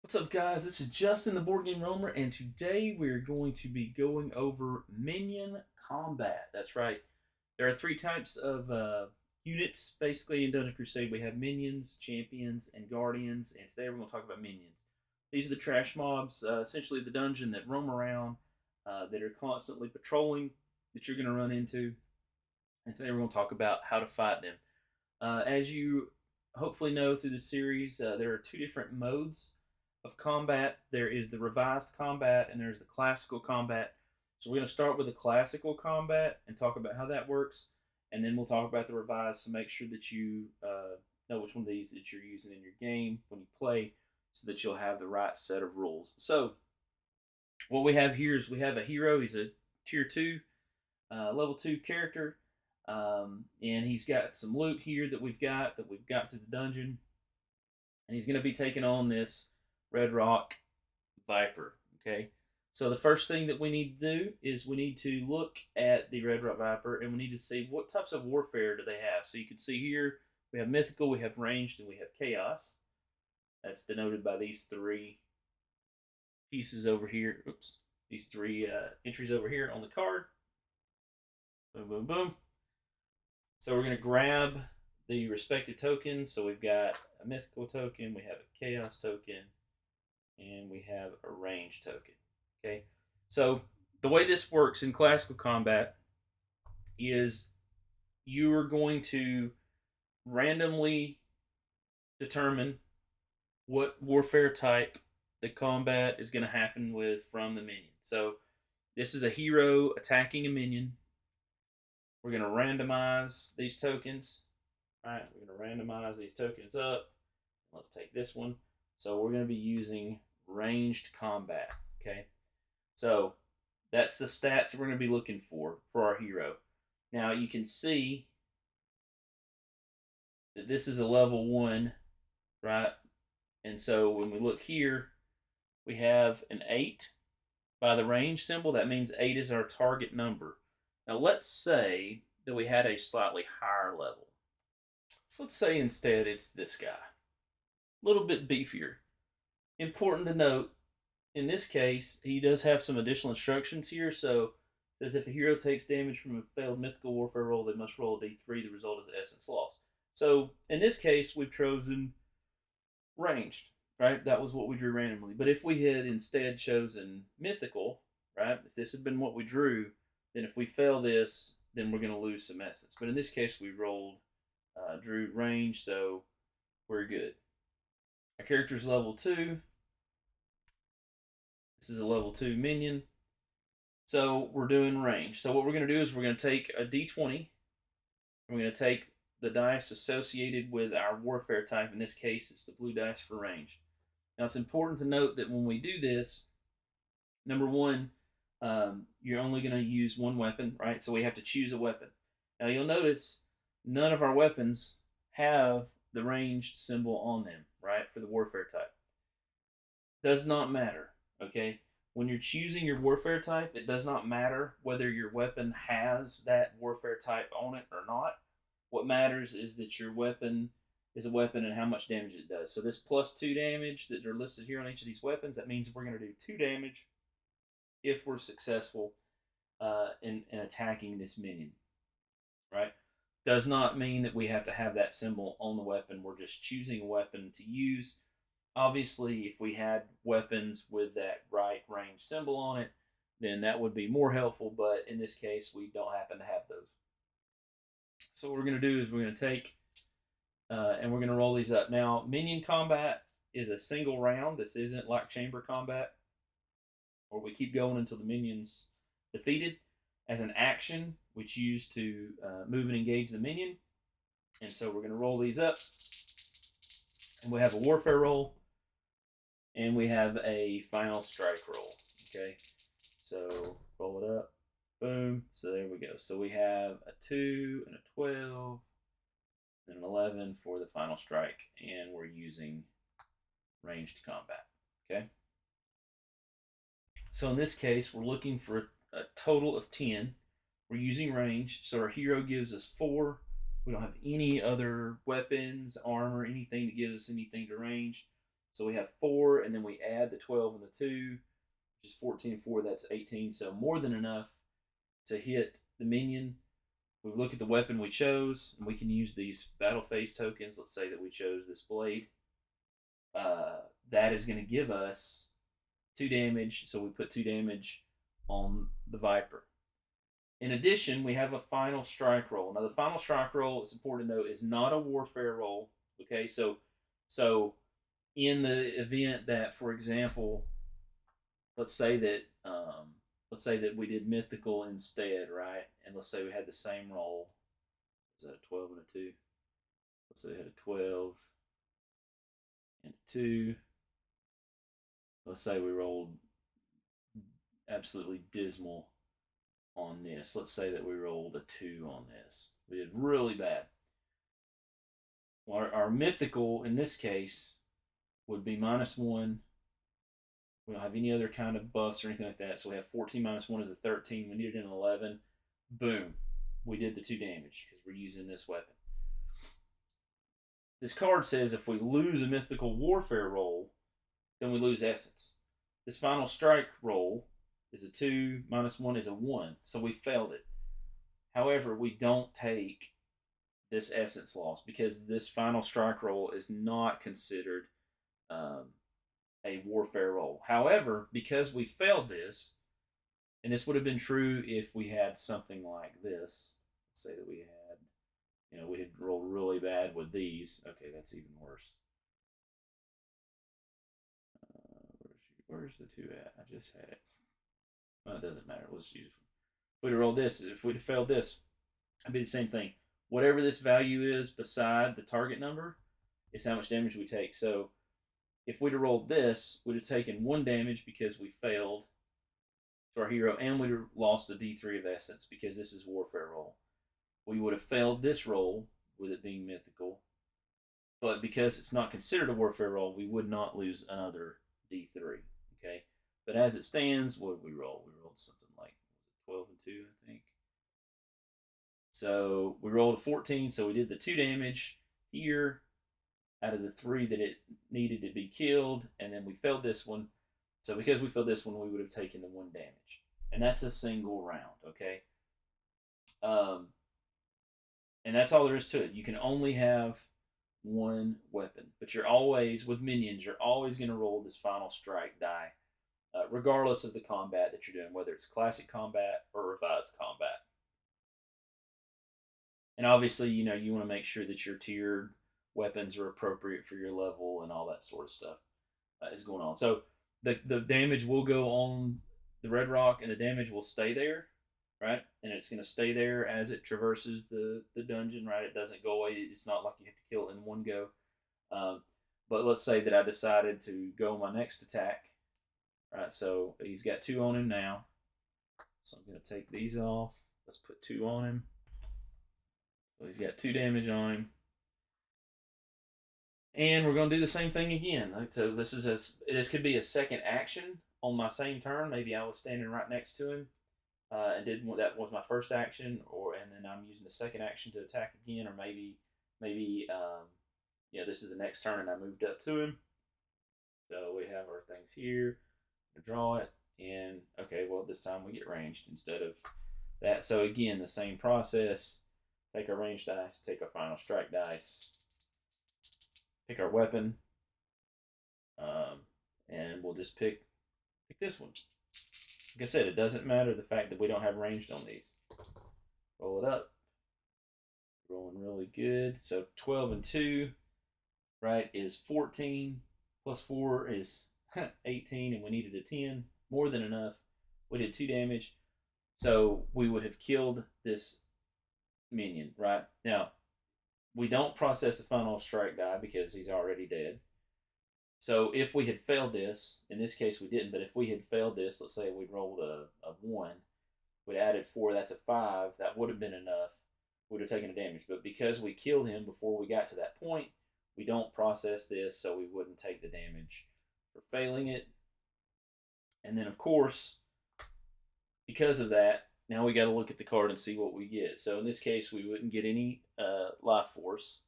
What's up, guys? This is Justin, the Board Game Roamer, and today we're going to be going over Minion Combat. That's right. There are three types of units, basically, in Dungeon Crusade. We have Minions, Champions, and Guardians, and today we're going to talk about Minions. These are the trash mobs, essentially the dungeon that roam around, that are constantly patrolling, that you're going to run into. And today we're going to talk about how to fight them. As you hopefully know through the series, there are two different modes of combat. There is the revised combat and there's the classical combat. So we're going to start with the classical combat and talk about how that works, and then we'll talk about the revised to make sure that you know which one of these that you're using in your game when you play, so that you'll have the right set of rules. So what we have here is we have a hero. He's a tier 2, level 2 character, and he's got some loot here that we've got through the dungeon, and he's going to be taking on this Red Rock Viper. Okay, so the first thing that we need to do is we need to look at the Red Rock Viper, and we need to see what types of warfare do they have. So you can see here we have mythical, we have ranged, and we have chaos. That's denoted by these three pieces over here. Oops, these three entries over here on the card. Boom, boom, boom. So we're going to grab the respective tokens. So we've got a mythical token, we have a chaos token, and we have a range token. Okay, so the way this works in classical combat is you are going to randomly determine what warfare type the combat is going to happen with from the minion. So this is a hero attacking a minion. We're going to randomize these tokens. All right, we're going to randomize these tokens up. Let's take this one. So we're going to be using ranged combat. Okay, so that's the stats that we're going to be looking for our hero. Now you can see that this is a level 1, right? And so when we look here, we have an 8 by the range symbol. That means 8 is our target number. Now let's say that we had a slightly higher level. So let's say instead it's this guy. A little bit beefier. Important to note, in this case, he does have some additional instructions here. So it says if a hero takes damage from a failed mythical warfare roll, they must roll a d3. The result is essence loss. So in this case, we've chosen ranged, right? That was what we drew randomly. But if we had instead chosen mythical, right? If this had been what we drew, then if we fail this, then we're going to lose some essence. But in this case, we drew range, so we're good. Our character's level 2. This is a level 2 minion. So we're doing range. So what we're going to do is we're going to take a d20. We're going to take the dice associated with our warfare type. In this case, it's the blue dice for range. Now, it's important to note that when we do this, number one, you're only going to use one weapon, right? So we have to choose a weapon. Now, you'll notice none of our weapons have the ranged symbol on them, right, for the warfare type. Does not matter, okay? When you're choosing your warfare type, it does not matter whether your weapon has that warfare type on it or not. What matters is that your weapon is a weapon and how much damage it does. So this +2 damage that are listed here on each of these weapons, that means we're going to do 2 damage if we're successful in attacking this minion, right? Does not mean that we have to have that symbol on the weapon. We're just choosing a weapon to use. Obviously, if we had weapons with that right range symbol on it, then that would be more helpful, but in this case, we don't happen to have those. So what we're going to do is we're going to take and we're going to roll these up. Now, minion combat is a single round. This isn't like chamber combat, where we keep going until the minion's defeated. As an action, we choose to move and engage the minion. And so we're going to roll these up. And we have a warfare roll. And we have a final strike roll. Okay, so roll it up. Boom. So there we go. So we have a 2 and a 12 and an 11 for the final strike. And we're using ranged combat. Okay. So in this case, we're looking for a total of 10. We're using range. So our hero gives us 4. We don't have any other weapons, armor, anything that gives us anything to range. So we have 4, and then we add the 12 and the 2, which is 14 and 4, that's 18. So more than enough to hit the minion. We look at the weapon we chose, and we can use these battle phase tokens. Let's say that we chose this blade. That is going to give us 2 damage, so we put 2 damage on the Viper. In addition, we have a final strike roll. Now, the final strike roll, it's important to note, is not a warfare roll. Okay, so in the event that, for example, let's say that we did mythical instead, right? And let's say we had the same roll. Is that a 12 and a 2? Let's say we had a 12 and a 2. Let's say we rolled absolutely dismal on this. Let's say that we rolled a 2 on this. We did really bad. Well, our mythical in this case would be -1. We don't have any other kind of buffs or anything like that. So we have 14 -1 is a 13. We needed an 11. Boom. We did the 2 damage because we're using this weapon. This card says if we lose a mythical warfare roll, then we lose essence. This final strike roll is a 2, -1 is a 1, so we failed it. However, we don't take this essence loss because this final strike roll is not considered a warfare roll. However, because we failed this, and this would have been true if we had something like this. Let's say that we had rolled really bad with these. Okay, that's even worse. Where's the 2 at? I just had it. Well, it doesn't matter. Let's use it. If we'd have rolled this, if we'd have failed this, it'd be the same thing. Whatever this value is beside the target number is how much damage we take. So if we'd have rolled this, we'd have taken 1 damage because we failed to our hero, and we'd have lost a D3 of essence because this is warfare roll. We would have failed this roll with it being mythical, but because it's not considered a warfare roll, we would not lose another D3. Okay, but as it stands, what did we roll? We rolled something like 12 and 2, I think. So we rolled a 14, so we did the 2 damage here out of the 3 that it needed to be killed, and then we failed this one. So because we failed this one, we would have taken the 1 damage, and that's a single round. Okay, and that's all there is to it. You can only have 1 weapon, but you're always, with minions, you're always going to roll this final strike die, regardless of the combat that you're doing, whether it's classic combat or revised combat. And obviously, you want to make sure that your tiered weapons are appropriate for your level and all that sort of stuff is going on. So the damage will go on the red rock, and the damage will stay there, right? And it's going to stay there as it traverses the dungeon, right? It doesn't go away. It's not like you have to kill it in one go. But let's say that I decided to go my next attack, right? So he's got 2 on him now. So I'm going to take these off. Let's put 2 on him. So he's got 2 damage on him. And we're going to do the same thing again. So this could be a second action on my same turn. Maybe I was standing right next to him and that was my first action, and then I'm using the second action to attack again, or maybe this is the next turn and I moved up to him. So we have our things here. We draw it, and okay, well this time we get ranged instead of that. So again, the same process. Take our ranged dice, take our final strike dice, pick our weapon, and we'll just pick this one. Like I said, it doesn't matter the fact that we don't have ranged on these. Roll it up. Rolling really good. So 12 and 2, right, is 14. Plus 4 is 18, and we needed a 10. More than enough. We did 2 damage. So we would have killed this minion, right? Now, we don't process the final strike die because he's already dead. So if we had failed this, in this case we didn't, but if we had failed this, let's say we'd rolled a 1, we'd added 4, that's a 5, that would have been enough, would have taken a damage. But because we killed him before we got to that point, we don't process this, so we wouldn't take the damage for failing it. And then of course, because of that, now we got to look at the card and see what we get. So in this case, we wouldn't get any life force,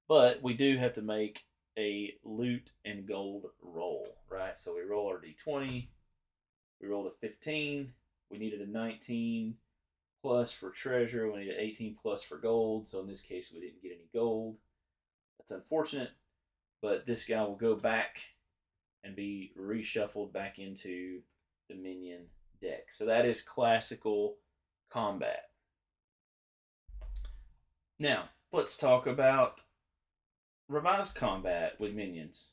but we do have to make a loot and gold roll, right? So we roll our d20. We rolled a 15. We needed a 19 plus for treasure. We needed 18 plus for gold. So in this case, we didn't get any gold. That's unfortunate, but this guy will go back and be reshuffled back into the minion deck. So that is classical combat. Now, let's talk about revised combat with minions.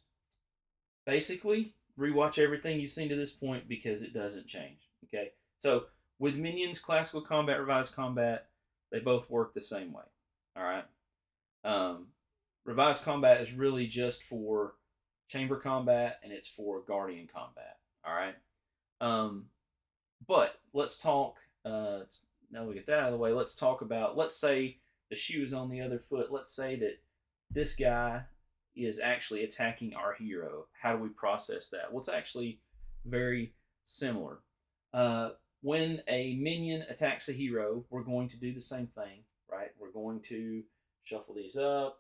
Basically, rewatch everything you've seen to this point because it doesn't change. Okay? So, with minions, classical combat, revised combat, they both work the same way. All right? Revised combat is really just for chamber combat and it's for guardian combat. All right? But let's talk. Now we get that out of the way. Let's talk about. Let's say the shoe is on the other foot. Let's say that this guy is actually attacking our hero. How do we process that? Well, it's actually very similar. When a minion attacks a hero, we're going to do the same thing, right? We're going to shuffle these up.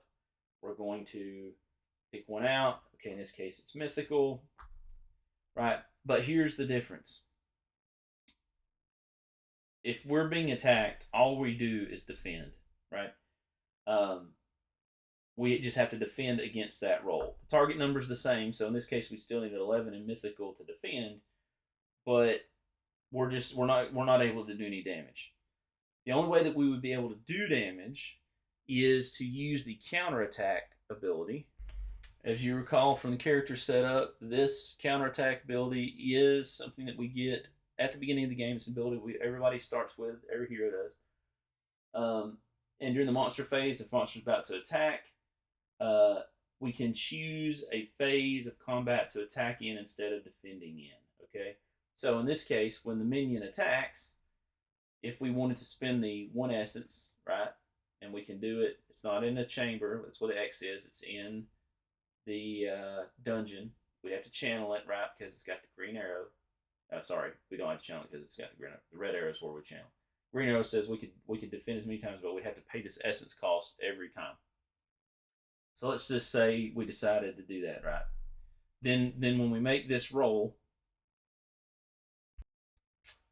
We're going to pick one out. Okay, in this case, it's mythical, right? But here's the difference. If we're being attacked, all we do is defend, right? We just have to defend against that roll. The target number is the same, so in this case, we still need an 11 in mythical to defend, but we're not able to do any damage. The only way that we would be able to do damage is to use the counterattack ability. As you recall from the character setup, this counterattack ability is something that we get at the beginning of the game. It's an ability everybody starts with, every hero does. And during the monster phase, if the monster's about to attack, we can choose a phase of combat to attack in instead of defending in. Okay, so in this case, when the minion attacks, if we wanted to spend the 1 essence, right, and we can do it, it's not in a chamber. That's where the X is. It's in the dungeon. We'd have to channel it, right, because it's got the green arrow. Sorry, we don't have to channel it because it's got the green arrow. The red arrow is where we channel. Green arrow says we could defend as many times, but we'd have to pay this essence cost every time. So let's just say we decided to do that, right? Then when we make this roll,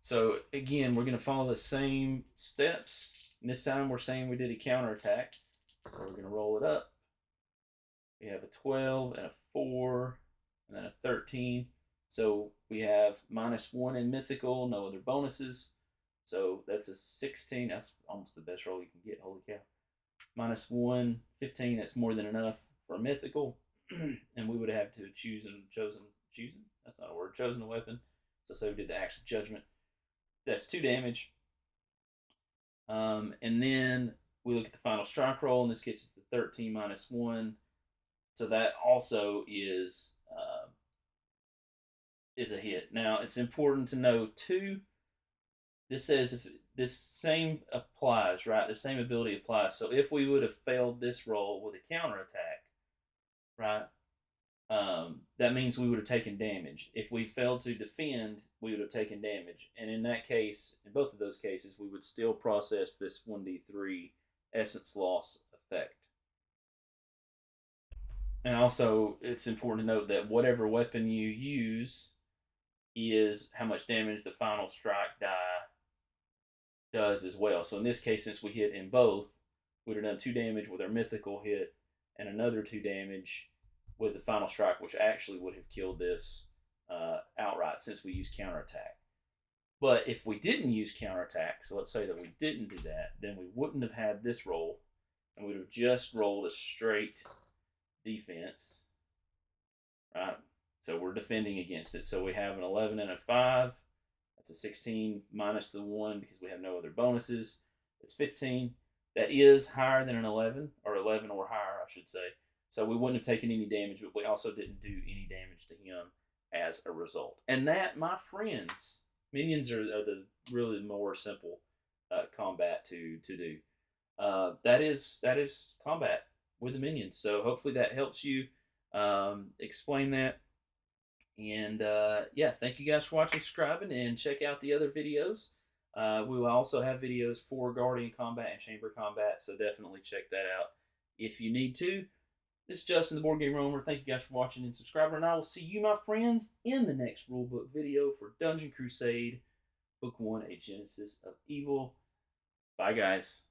so again, we're going to follow the same steps. And this time we're saying we did a counterattack. So we're going to roll it up. We have a 12 and a 4 and then a 13. So we have -1 in mythical, no other bonuses. So that's a 16. That's almost the best roll you can get. Holy cow. -1, 15. That's more than enough for a mythical. And we would have to chosen. That's not a word. Chosen a weapon. So say we did the axe of judgment. That's 2 damage. And then we look at the final strike roll, and this gets us to 13 -1. So that also is a hit. Now it's important to know too. This says if this same applies, right? The same ability applies. So if we would have failed this roll with a counterattack, right? That means we would have taken damage. If we failed to defend, we would have taken damage. And in that case, in both of those cases, we would still process this 1d3 essence loss effect. And also, it's important to note that whatever weapon you use is how much damage the final strike die does as well. So in this case, since we hit in both, we'd have done 2 damage with our mythical hit and another 2 damage with the final strike, which actually would have killed this outright since we used counterattack. But if we didn't use counterattack, so let's say that we didn't do that, then we wouldn't have had this roll, and we'd have just rolled a straight defense, right? So we're defending against it. So we have an 11 and a 5. That's a 16 minus the 1 because we have no other bonuses. It's 15. That is higher than an 11, or 11 or higher, I should say. So we wouldn't have taken any damage, but we also didn't do any damage to him as a result. And that, my friends, minions are the really more simple combat to do. That is combat with the minions. So hopefully that helps you explain that. And yeah, thank you guys for watching, subscribing, and check out the other videos. We will also have videos for Guardian combat and Chamber combat, so definitely check that out if you need to. This is Justin, the Board Game Roamer. Thank you guys for watching and subscribing. And I will see you, my friends, in the next rulebook video for Dungeon Crusade, Book 1, A Genesis of Evil. Bye, guys.